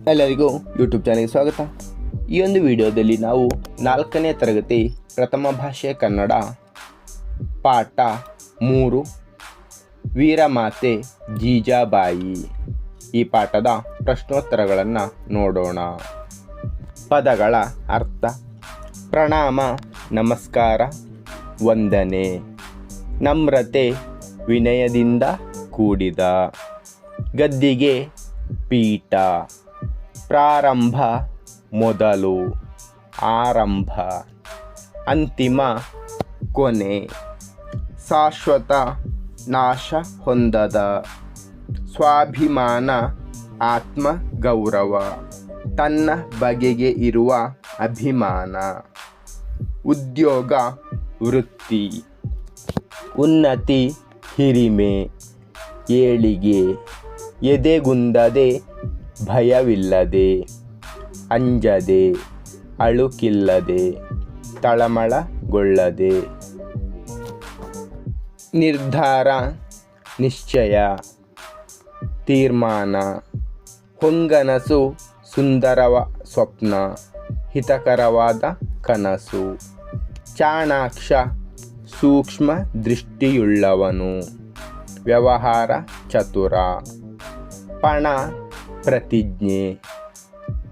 ಎಲ್ಲರಿಗೂ ಯೂಟ್ಯೂಬ್ ಚಾನಲ್ಗೆ ಸ್ವಾಗತ. ಈ ಒಂದು ವಿಡಿಯೋದಲ್ಲಿ ನಾವು 4ನೇ ತರಗತಿ ಪ್ರಥಮ ಭಾಷೆ ಕನ್ನಡ ಪಾಠ 3 ವೀರಮಾತೆ ಜೀಜಾಬಾಯಿ ಈ ಪಾಠದ ಪ್ರಶ್ನೋತ್ತರಗಳನ್ನು ನೋಡೋಣ. ಪದಗಳ ಅರ್ಥ: ಪ್ರಣಾಮ, ನಮಸ್ಕಾರ, ವಂದನೆ. ನಮ್ರತೆ, ವಿನಯದಿಂದ ಕೂಡಿದ. ಗದ್ದಿಗೆ, ಪೀಠ. ಪ್ರಾರಂಭ, ಮೊದಲು, ಆರಂಭ. ಅಂತಿಮ, ಕೊನೆ. ಶಾಶ್ವತ, ನಾಶ ಹೊಂದದ. ಸ್ವಾಭಿಮಾನ, ಆತ್ಮಗೌರವ, ತನ್ನ ಬಗೆಗೆ ಇರುವ ಅಭಿಮಾನ. ಉದ್ಯೋಗ, ವೃತ್ತಿ. ಉನ್ನತಿ, ಹಿರಿಮೆ, ಏಳಿಗೆ. ಎದೆಗುಂದದೆ, ಭಯವಿಲ್ಲದೆ, ಅಂಜದೆ, ಅಳುಕಿಲ್ಲದೆ, ತಳಮಳಗೊಳ್ಳದೆ. ನಿರ್ಧಾರ, ನಿಶ್ಚಯ, ತೀರ್ಮಾನ. ಹೊಂಗನಸು, ಸುಂದರವ ಸ್ವಪ್ನ, ಹಿತಕರವಾದ ಕನಸು. ಚಾಣಾಕ್ಷ, ಸೂಕ್ಷ್ಮ ದೃಷ್ಟಿಯುಳ್ಳವನು, ವ್ಯವಹಾರ ಚತುರ. ಪಣ, ಪ್ರತಿಜ್ಞೆ.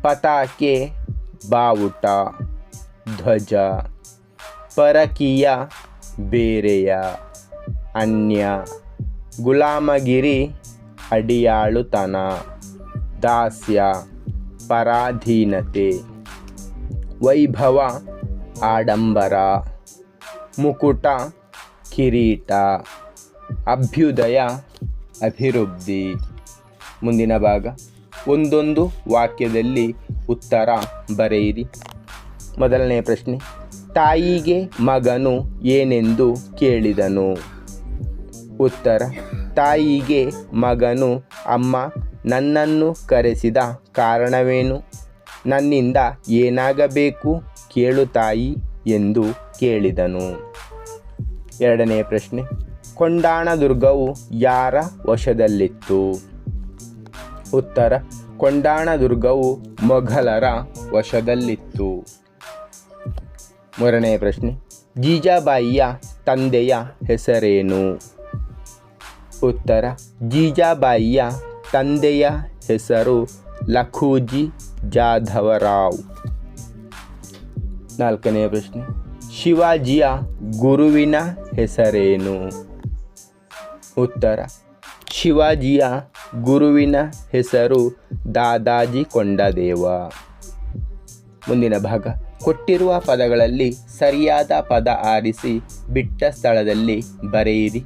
ಪತಾಕೆ, ಬಾವುಟ, ಧ್ವಜ. ಪರಕೀಯ, ಬೇರೆಯ, ಅನ್ಯ. ಗುಲಾಮಗಿರಿ, ಅಡಿಯಾಳುತನ, ದಾಸ್ಯ, ಪರಾಧೀನತೆ. ವೈಭವ, ಆಡಂಬರ. ಮುಕುಟ, ಕಿರೀಟ. ಅಭ್ಯುದಯ, ಅಭಿವೃದ್ಧಿ. ಮುಂದಿನ ಭಾಗ: ಒಂದೊಂದು ವಾಕ್ಯದಲ್ಲಿ ಉತ್ತರ ಬರೆಯಿರಿ. ಮೊದಲನೇ ಪ್ರಶ್ನೆ: ತಾಯಿಗೆ ಮಗನು ಏನೆಂದು ಕೇಳಿದನು? ಉತ್ತರ: ತಾಯಿಗೆ ಮಗನು, ಅಮ್ಮ ನನ್ನನ್ನು ಕರೆಸಿದ ಕಾರಣವೇನು? ನನ್ನಿಂದ ಏನಾಗಬೇಕು ಕೇಳು ತಾಯಿ ಎಂದು ಕೇಳಿದನು. ಎರಡನೇ ಪ್ರಶ್ನೆ: ಕೊಂಡಾಣದುರ್ಗವು ಯಾರ ವಶದಲ್ಲಿತ್ತು? ಉತ್ತರ: ಕೊಂಡಾಣದುರ್ಗವು ಮೊಘಲರ ವಶದಲ್ಲಿತ್ತು. ಮೂರನೇ ಪ್ರಶ್ನೆ: ಜೀಜಾಬಾಯಿಯ ತಂದೆಯ ಹೆಸರೇನು? ಉತ್ತರ: ಜೀಜಾಬಾಯಿಯ ತಂದೆಯ ಹೆಸರು ಲಖೂಜಿ ಜಾಧವರಾವ್. ನಾಲ್ಕನೇ ಪ್ರಶ್ನೆ: ಶಿವಾಜಿಯ ಗುರುವಿನ ಹೆಸರೇನು? ಉತ್ತರ: ಶಿವಾಜಿಯ ಗುರುವಿನ ಹೆಸರು ದಾದಾಜಿ ಕೊಂಡದೇವ. ಮುಂದಿನ ಭಾಗ: ಕೊಟ್ಟಿರುವ ಪದಗಳಲ್ಲಿ ಸರಿಯಾದ ಪದ ಆರಿಸಿ ಬಿಟ್ಟ ಸ್ಥಳದಲ್ಲಿ ಬರೆಯಿರಿ.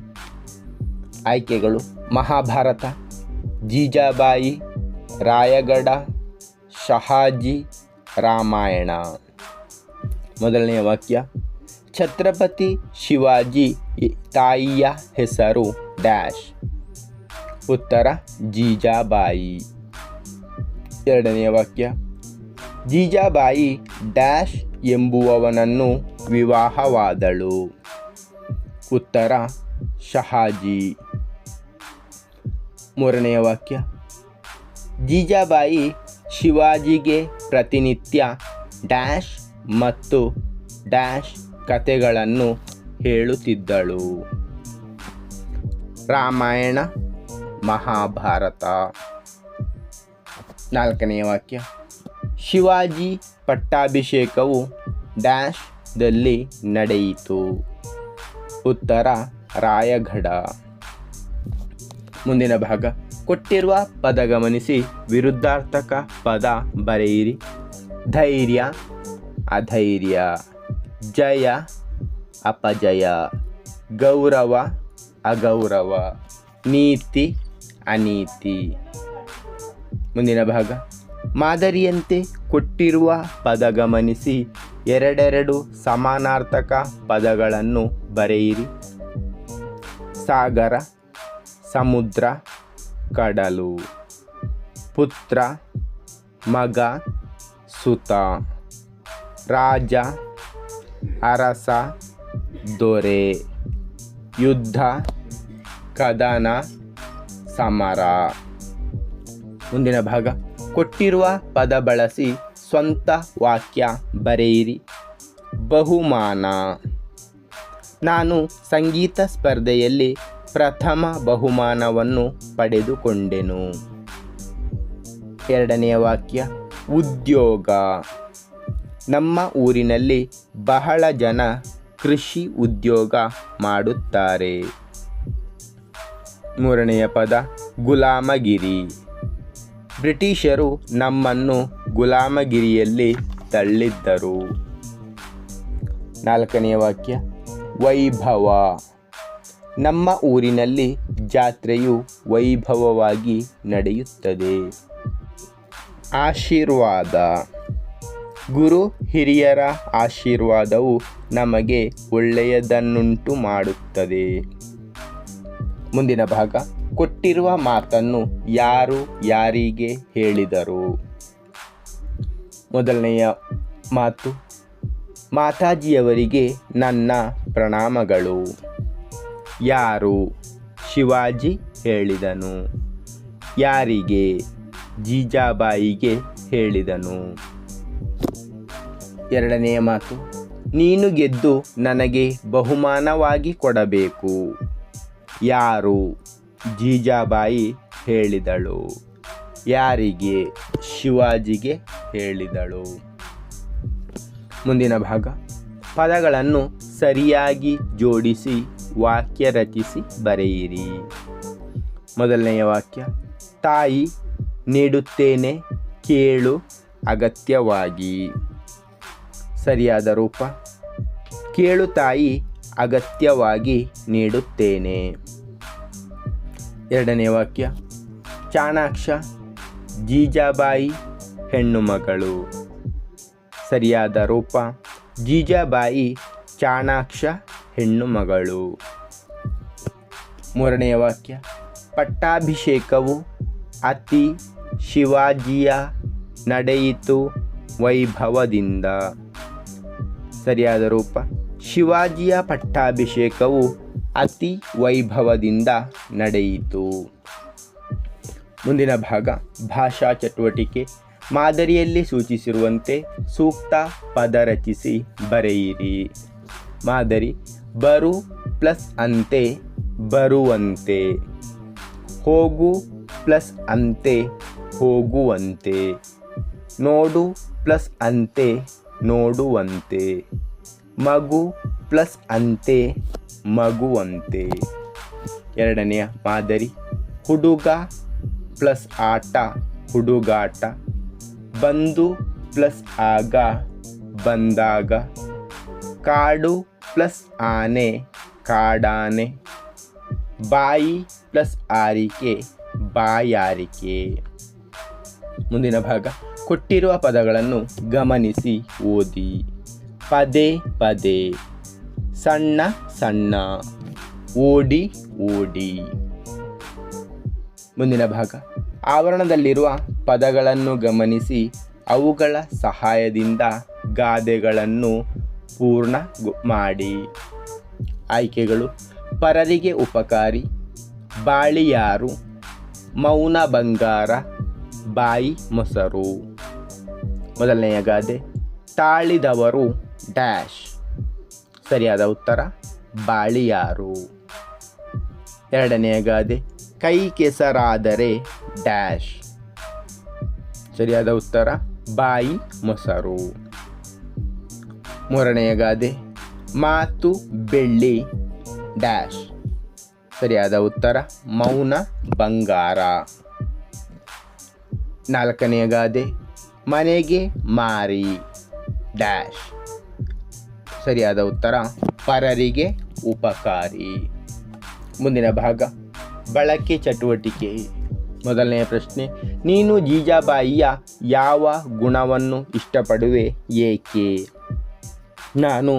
ಆಯ್ಕೆಗಳು: ಮಹಾಭಾರತ, ಜೀಜಾಬಾಯಿ, ರಾಯಗಢ, ಶಹಾಜಿ, ರಾಮಾಯಣ. ಮೊದಲನೆಯ ವಾಕ್ಯ: ಛತ್ರಪತಿ ಶಿವಾಜಿ ತಾಯಿಯ ಹೆಸರು ಡ್ಯಾಶ್. ಉತ್ತರ: ಜೀಜಾಬಾಯಿ. ಎರಡನೆಯ ವಾಕ್ಯ: ಜೀಜಾಬಾಯಿ ಡ್ಯಾಶ್ ಎಂಬುವವನನ್ನು ವಿವಾಹವಾದಳು. ಉತ್ತರ: ಶಹಾಜಿ. ಮೂರನೆಯ ವಾಕ್ಯ: ಜೀಜಾಬಾಯಿ ಶಿವಾಜಿಗೆ ಪ್ರತಿನಿತ್ಯ ಡ್ಯಾಶ್ ಮತ್ತು ಡ್ಯಾಶ್ ಕಥೆಗಳನ್ನು ಹೇಳುತ್ತಿದ್ದಳು. ರಾಮಾಯಣ, ಮಹಾಭಾರತ. ನಾಲ್ಕನೆಯ ವಾಕ್ಯ: ಶಿವಾಜಿ ಪಟ್ಟಾಭಿಷೇಕವು ಡ್ಯಾಶ್ದಲ್ಲಿ ನಡೆಯಿತು. ಉತ್ತರ: ರಾಯಗಢ. ಮುಂದಿನ ಭಾಗ: ಕೊಟ್ಟಿರುವ ಪದ ಗಮನಿಸಿ ವಿರುದ್ಧಾರ್ಥಕ ಪದ ಬರೆಯಿರಿ. ಧೈರ್ಯ, ಅಧೈರ್ಯ. ಜಯ, ಅಪಜಯ. ಗೌರವ, ಅಗೌರವ. ನೀತಿ, ಅನೀತಿ. ಮುಂದಿನ ಭಾಗ: ಮಾದರಿಯಂತೆ ಕೊಟ್ಟಿರುವ ಪದ ಗಮನಿಸಿ ಎರಡೆರಡು ಸಮಾನಾರ್ಥಕ ಪದಗಳನ್ನು ಬರೆಯಿರಿ. ಸಾಗರ, ಸಮುದ್ರ, ಕಡಲು. ಪುತ್ರ, ಮಗ, ಸುತ. ರಾಜ, ಅರಸ, ದೊರೆ. ಯುದ್ಧ, ಕದನ, ಸಮರ. ಮುಂದಿನ ಭಾಗ: ಕೊಟ್ಟಿರುವ ಪದ ಬಳಸಿ ಸ್ವಂತ ವಾಕ್ಯ ಬರೆಯಿರಿ. ಬಹುಮಾನ: ನಾನು ಸಂಗೀತ ಸ್ಪರ್ಧೆಯಲ್ಲಿ ಪ್ರಥಮ ಬಹುಮಾನವನ್ನು ಪಡೆದುಕೊಂಡೆನು. ಎರಡನೆಯ ವಾಕ್ಯ ಉದ್ಯೋಗ: ನಮ್ಮ ಊರಿನಲ್ಲಿ ಬಹಳ ಜನ ಕೃಷಿ ಉದ್ಯೋಗ ಮಾಡುತ್ತಾರೆ. ಮೂರನೆಯ ಪದ ಗುಲಾಮಗಿರಿ: ಬ್ರಿಟಿಷರು ನಮ್ಮನ್ನು ಗುಲಾಮಗಿರಿಯಲ್ಲಿ ತಳ್ಳಿದ್ದರು. ನಾಲ್ಕನೆಯ ವಾಕ್ಯ ವೈಭವ: ನಮ್ಮ ಊರಿನಲ್ಲಿ ಜಾತ್ರೆಯು ವೈಭವವಾಗಿ ನಡೆಯುತ್ತದೆ. ಆಶೀರ್ವಾದ: ಗುರು ಹಿರಿಯರ ಆಶೀರ್ವಾದವು ನಮಗೆ ಒಳ್ಳೆಯದನ್ನುಂಟು ಮಾಡುತ್ತದೆ. ಮುಂದಿನ ಭಾಗ ಕೊಟ್ಟಿರುವ ಮಾತನ್ನು ಯಾರು ಯಾರಿಗೆ ಹೇಳಿದರು. ಮೊದಲನೆಯ ಮಾತು: ಮಾತಾಜಿಯವರಿಗೆ ನನ್ನ ಪ್ರಣಾಮಗಳು. ಯಾರು? ಶಿವಾಜಿ ಹೇಳಿದನು. ಯಾರಿಗೆ? ಜೀಜಾಬಾಯಿಗೆ ಹೇಳಿದನು. ಎರಡನೆಯ ಮಾತು: ನೀನು ಗೆದ್ದು ನನಗೆ ಬಹುಮಾನವಾಗಿ ಕೊಡಬೇಕು. ಯಾರು? ಜೀಜಾಬಾಯಿ ಹೇಳಿದಳು. ಯಾರಿಗೆ? ಶಿವಾಜಿಗೆ ಹೇಳಿದಳು. ಮುಂದಿನ ಭಾಗ ಪದಗಳನ್ನು ಸರಿಯಾಗಿ ಜೋಡಿಸಿ ವಾಕ್ಯ ರಚಿಸಿ ಬರೆಯಿರಿ. ಮೊದಲನೆಯ ವಾಕ್ಯ ತಾಯಿ ನೀಡುತ್ತೇನೆ ಕೇಳು ಅಗತ್ಯವಾಗಿ. ಸರಿಯಾದ ರೂಪ ಕೇಳು ತಾಯಿ ಅಗತ್ಯವಾಗಿ ನೀಡುತ್ತೇನೆ. ಎರಡನೇ ವಾಕ್ಯ ಚಾಣಾಕ್ಷ ಜೀಜಾಬಾಯಿ ಹೆಣ್ಣು ಮಗಳು. ಸರಿಯಾದ ರೂಪ ಜೀಜಾಬಾಯಿ ಚಾಣಾಕ್ಷ ಹೆಣ್ಣು ಮಗಳು. ಮೂರನೆಯ ವಾಕ್ಯ ಪಟ್ಟಾಭಿಷೇಕವು ಅತಿ ಶಿವಾಜಿಯ ನಡೆಯಿತು ವೈಭವದಿಂದ. ಸರಿಯಾದ ರೂಪ ಶಿವಾಜಿಯ ಪಟ್ಟಾಭಿಷೇಕವು ಅತಿ ವೈಭವದಿಂದ ನಡೆಯಿತು. ಮುಂದಿನ ಭಾಗ ಭಾಷಾ ಚಟುವಟಿಕೆ. ಮಾದರಿಯಲ್ಲಿ ಸೂಚಿಸಿರುವಂತೆ ಸೂಕ್ತ ಪದ ರಚಿಸಿ ಬರೆಯಿರಿ. ಮಾದರಿ ಬರು ಪ್ಲಸ್ ಅಂತೆ ಬರುವಂತೆ. ಹೋಗು ಪ್ಲಸ್ ಅಂತೆ ಹೋಗುವಂತೆ. ನೋಡು ಪ್ಲಸ್ ಅಂತೆ ನೋಡುವಂತೆ. ಮಗು ಪ್ಲಸ್ ಅಂತೆ ಮಗುವಂತೆ. ಎರಡನೆಯ ಮಾದರಿ ಹುಡುಗ ಪ್ಲಸ್ ಆಟ ಹುಡುಗಾಟ. ಬಂದು ಪ್ಲಸ್ ಆಗ ಬಂದಾಗ. ಕಾಡು ಪ್ಲಸ್ ಆನೆ ಕಾಡಾನೆ. ಬಾಯಿ ಪ್ಲಸ್ ಆರಿಕೆ ಬಾಯಾರಿಕೆ. ಮುಂದಿನ ಭಾಗ ಕೊಟ್ಟಿರುವ ಪದಗಳನ್ನು ಗಮನಿಸಿ ಓದಿ. ಪದೇ ಪದೇ. ಸಣ್ಣ ಸಣ್ಣ. ಓಡಿ ಓಡಿ. ಮುಂದಿನ ಭಾಗ ಆವರಣದಲ್ಲಿರುವ ಪದಗಳನ್ನು ಗಮನಿಸಿ ಅವುಗಳ ಸಹಾಯದಿಂದ ಗಾದೆಗಳನ್ನು ಪೂರ್ಣ ಮಾಡಿ. ಆಯ್ಕೆಗಳು ಪರರಿಗೆ ಉಪಕಾರಿ, ಬಾಳಿಯಾರು, ಮೌನ ಬಂಗಾರ, ಬಾಯಿ ಮೊಸರು. ಮೊದಲನೆಯ ಗಾದೆ ತಾಳಿದವರು ಡ್ಯಾಶ್. ಸರಿಯಾದ ಉತ್ತರ ಬಾಳಿಯಾರು. ಎರಡನೆಯ ಗಾದೆ ಕೈ ಕೆಸರಾದರೆ ಡ್ಯಾಶ್. ಸರಿಯಾದ ಉತ್ತರ ಬಾಯಿ ಮೊಸರು. ಮೂರನೆಯ ಗಾದೆ ಮಾತು ಬೆಳ್ಳಿ ಡ್ಯಾಶ್. ಸರಿಯಾದ ಉತ್ತರ ಮೌನ ಬಂಗಾರ. ನಾಲ್ಕನೆಯ ಗಾದೆ ಮನೆಗೆ ಮಾರಿ ಡ್ಯಾಶ್. ಸರಿಯಾದ ಉತ್ತರ ಪರರಿಗೆ ಉಪಕಾರಿ. ಮುಂದಿನ ಭಾಗ ಬಳಕೆ ಚಟುವಟಿಕೆ. ಮೊದಲನೆಯ ಪ್ರಶ್ನೆ ನೀನು ಜೀಜಾಬಾಯಿಯ ಯಾವ ಗುಣವನ್ನು ಇಷ್ಟಪಡುವೆ ಏಕೆ? ನಾನು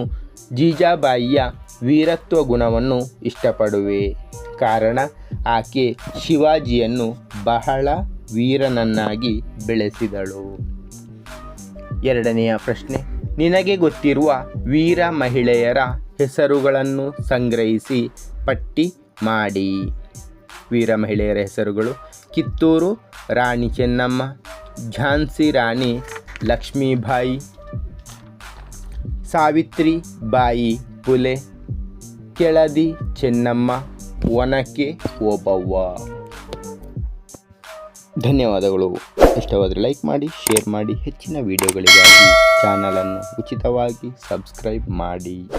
ಜೀಜಾಬಾಯಿಯ ವೀರತ್ವ ಗುಣವನ್ನು ಇಷ್ಟಪಡುವೆ. ಕಾರಣ ಆಕೆ ಶಿವಾಜಿಯನ್ನು ಬಹಳ ವೀರನನ್ನಾಗಿ ಬೆಳೆಸಿದಳು. ಎರಡನೆಯ ಪ್ರಶ್ನೆ ನಿನಗೆ ಗೊತ್ತಿರುವ ವೀರ ಮಹಿಳೆಯರ ಹೆಸರುಗಳನ್ನು ಸಂಗ್ರಹಿಸಿ ಪಟ್ಟಿ ಮಾಡಿ. ವೀರ ಮಹಿಳೆಯರ ಹೆಸರುಗಳು ಕಿತ್ತೂರು ರಾಣಿ ಚೆನ್ನಮ್ಮ, ಝಾನ್ಸಿ ರಾಣಿ ಲಕ್ಷ್ಮೀಬಾಯಿ, ಸಾವಿತ್ರಿಬಾಯಿ ಫುಲೆ, ಕೆಳದಿ ಚೆನ್ನಮ್ಮ, ಒನಕೆ ಓಬವ್ವ. ಧನ್ಯವಾದಗಳು. ಇಷ್ಟವಾದರೆ ಲೈಕ್ ಮಾಡಿ, ಶೇರ್ ಮಾಡಿ. ಹೆಚ್ಚಿನ ವಿಡಿಯೋಗಳಿಗಾಗಿ ಚಾನಲನ್ನು ಉಚಿತವಾಗಿ ಸಬ್ಸ್ಕ್ರೈಬ್ ಮಾಡಿ.